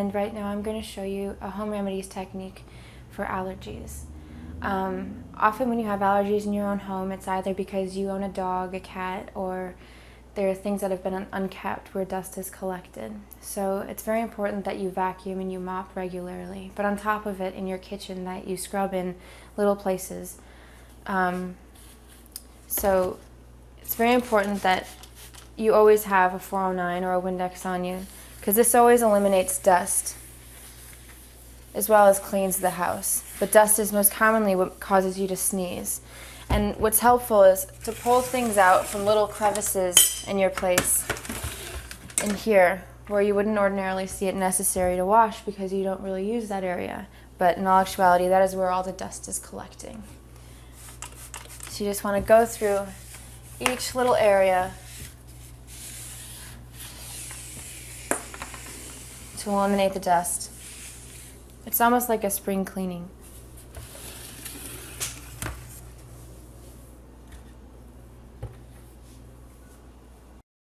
and right now I'm going to show you a home remedies technique for allergies. Often when you have allergies in your own home, it's either because you own a dog, a cat, or there are things that have been unkept where dust is collected. So it's very important that you vacuum and you mop regularly, but on top of it in your kitchen that you scrub in little places. So it's very important that you always have a 409 or a Windex on you, because this always eliminates dust as well as cleans the house. But dust is most commonly what causes you to sneeze. And what's helpful is to pull things out from little crevices in your place, in here, where you wouldn't ordinarily see it necessary to wash because you don't really use that area. But in all actuality, that is where all the dust is collecting. So you just want to go through each little area to eliminate the dust. It's almost like a spring cleaning.